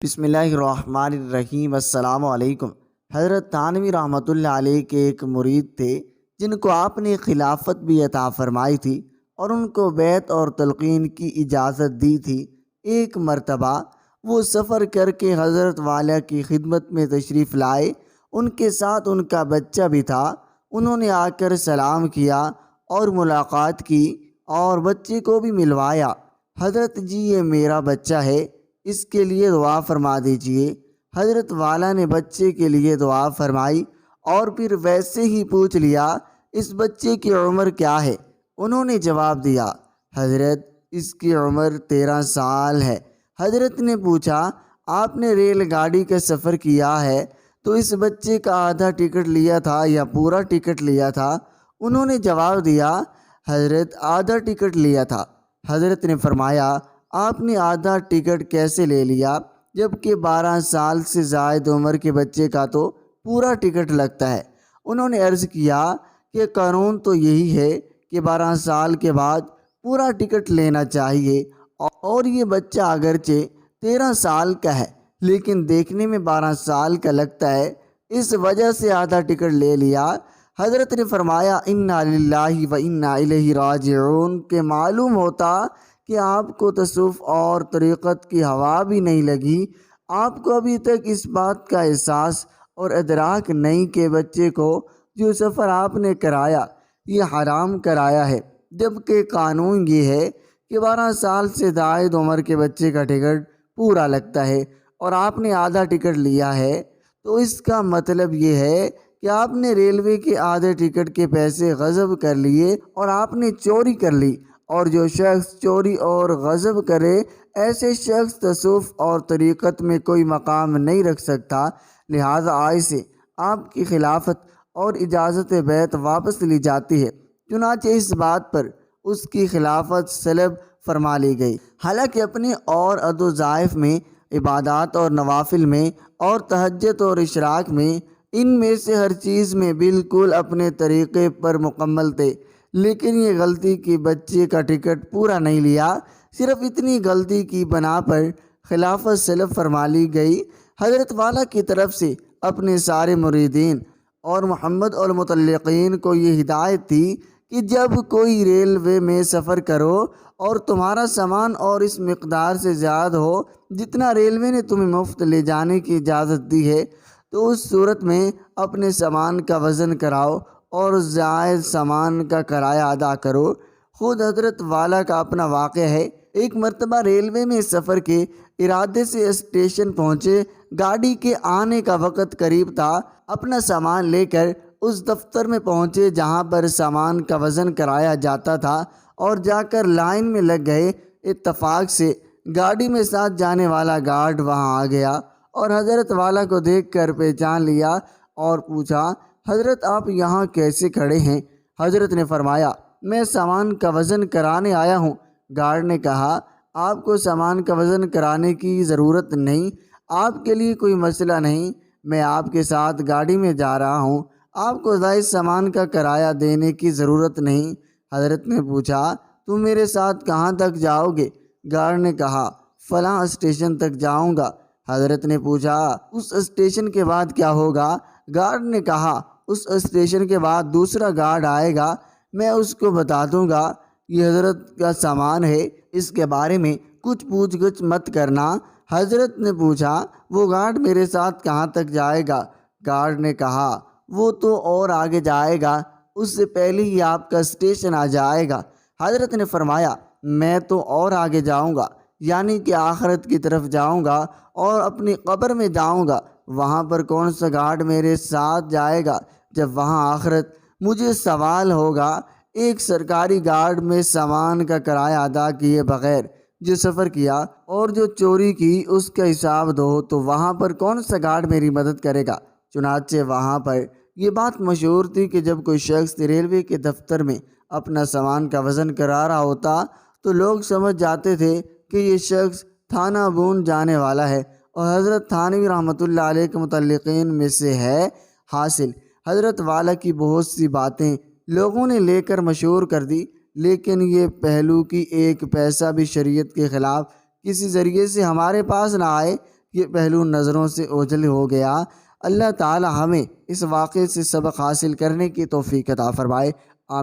بسم اللہ الرحمن الرحیم۔ السلام علیکم۔ حضرت تھانوی رحمۃ اللہ علیہ کے ایک مرید تھے جن کو آپ نے خلافت بھی عطا فرمائی تھی اور ان کو بیعت اور تلقین کی اجازت دی تھی۔ ایک مرتبہ وہ سفر کر کے حضرت والا کی خدمت میں تشریف لائے۔ ان کے ساتھ ان کا بچہ بھی تھا۔ انہوں نے آ کر سلام کیا اور ملاقات کی اور بچے کو بھی ملوایا۔ حضرت جی، یہ میرا بچہ ہے، اس کے لیے دعا فرما دیجئے۔ حضرت والا نے بچے کے لیے دعا فرمائی اور پھر ویسے ہی پوچھ لیا، اس بچے کی عمر کیا ہے؟ انہوں نے جواب دیا، حضرت اس کی عمر 13 سال ہے۔ حضرت نے پوچھا، آپ نے ریل گاڑی کا سفر کیا ہے تو اس بچے کا آدھا ٹکٹ لیا تھا یا پورا ٹکٹ لیا تھا؟ انہوں نے جواب دیا، حضرت آدھا ٹکٹ لیا تھا۔ حضرت نے فرمایا، آپ نے آدھا ٹکٹ کیسے لے لیا جبکہ 12 سال سے زائد عمر کے بچے کا تو پورا ٹکٹ لگتا ہے؟ انہوں نے عرض کیا کہ قانون تو یہی ہے کہ 12 سال کے بعد پورا ٹکٹ لینا چاہیے، اور یہ بچہ اگرچہ 13 سال کا ہے لیکن دیکھنے میں 12 سال کا لگتا ہے، اس وجہ سے آدھا ٹکٹ لے لیا۔ حضرت نے فرمایا، انا للہ و انا الیہ راجعون، کہ معلوم ہوتا کہ آپ کو تصوف اور طریقت کی ہوا بھی نہیں لگی، آپ کو ابھی تک اس بات کا احساس اور ادراک نہیں کہ بچے کو جو سفر آپ نے کرایا یہ حرام کرایا ہے، جبکہ قانون یہ ہے کہ 12 سال سے زائد عمر کے بچے کا ٹکٹ پورا لگتا ہے اور آپ نے آدھا ٹکٹ لیا ہے، تو اس کا مطلب یہ ہے کہ آپ نے ریلوے کے آدھے ٹکٹ کے پیسے غصب کر لیے اور آپ نے چوری کر لی، اور جو شخص چوری اور غصب کرے ایسے شخص تصوف اور طریقت میں کوئی مقام نہیں رکھ سکتا، لہذا آج سے آپ کی خلافت اور اجازت بیعت واپس لی جاتی ہے۔ چنانچہ اس بات پر اس کی خلافت سلب فرما لی گئی۔ حالانکہ اپنے اور عد و ضائف میں، عبادات اور نوافل میں اور تہجد اور اشراق میں، ان میں سے ہر چیز میں بالکل اپنے طریقے پر مکمل تھے، لیکن یہ غلطی کی بچے کا ٹکٹ پورا نہیں لیا۔ صرف اتنی غلطی کی بنا پر خلافت سلب فرما لی گئی۔ حضرت والا کی طرف سے اپنے سارے مریدین اور محمد المطلقین کو یہ ہدایت تھی کہ جب کوئی ریلوے میں سفر کرو اور تمہارا سامان اور اس مقدار سے زیادہ ہو جتنا ریلوے نے تمہیں مفت لے جانے کی اجازت دی ہے، تو اس صورت میں اپنے سامان کا وزن کراؤ اور زائد سامان کا کرایہ ادا کرو۔ خود حضرت والا کا اپنا واقعہ ہے۔ ایک مرتبہ ریلوے میں سفر کے ارادے سے اسٹیشن پہنچے، گاڑی کے آنے کا وقت قریب تھا، اپنا سامان لے کر اس دفتر میں پہنچے جہاں پر سامان کا وزن کرایا جاتا تھا، اور جا کر لائن میں لگ گئے۔ اتفاق سے گاڑی میں ساتھ جانے والا گارڈ وہاں آ گیا اور حضرت والا کو دیکھ کر پہچان لیا اور پوچھا، حضرت آپ یہاں کیسے کھڑے ہیں؟ حضرت نے فرمایا، میں سامان کا وزن کرانے آیا ہوں۔ گارڈ نے کہا، آپ کو سامان کا وزن کرانے کی ضرورت نہیں، آپ کے لیے کوئی مسئلہ نہیں، میں آپ کے ساتھ گاڑی میں جا رہا ہوں، آپ کو زائد سامان کا کرایہ دینے کی ضرورت نہیں۔ حضرت نے پوچھا، تم میرے ساتھ کہاں تک جاؤ گے؟ گارڈ نے کہا، فلاں اسٹیشن تک جاؤں گا۔ حضرت نے پوچھا، اس اسٹیشن کے بعد کیا ہوگا؟ گارڈ نے کہا، اس اسٹیشن کے بعد دوسرا گارڈ آئے گا، میں اس کو بتا دوں گا یہ حضرت کا سامان ہے، اس کے بارے میں کچھ پوچھ گچھ مت کرنا۔ حضرت نے پوچھا، وہ گارڈ میرے ساتھ کہاں تک جائے گا؟ گارڈ نے کہا، وہ تو اور آگے جائے گا، اس سے پہلے ہی آپ کا اسٹیشن آ جائے گا۔ حضرت نے فرمایا، میں تو اور آگے جاؤں گا، یعنی کہ آخرت کی طرف جاؤں گا اور اپنی قبر میں جاؤں گا، وہاں پر کون سا گارڈ میرے ساتھ جائے گا جب وہاں آخرت مجھے سوال ہوگا؟ ایک سرکاری گارڈ میں سامان کا کرایہ ادا کیے بغیر جو سفر کیا اور جو چوری کی اس کا حساب دو تو وہاں پر کون سا گارڈ میری مدد کرے گا؟ چنانچہ وہاں پر یہ بات مشہور تھی کہ جب کوئی شخص ریلوے کے دفتر میں اپنا سامان کا وزن کرا رہا ہوتا تو لوگ سمجھ جاتے تھے کہ یہ شخص تھانہ بون جانے والا ہے اور حضرت تھانوی رحمۃ اللہ علیہ کے متعلقین میں سے ہے۔ حاصل حضرت والا کی بہت سی باتیں لوگوں نے لے کر مشہور کر دی، لیکن یہ پہلو کی ایک پیسہ بھی شریعت کے خلاف کسی ذریعے سے ہمارے پاس نہ آئے، یہ پہلو نظروں سے اوجھل ہو گیا۔ اللہ تعالی ہمیں اس واقعے سے سبق حاصل کرنے کی توفیق عطا فرمائے۔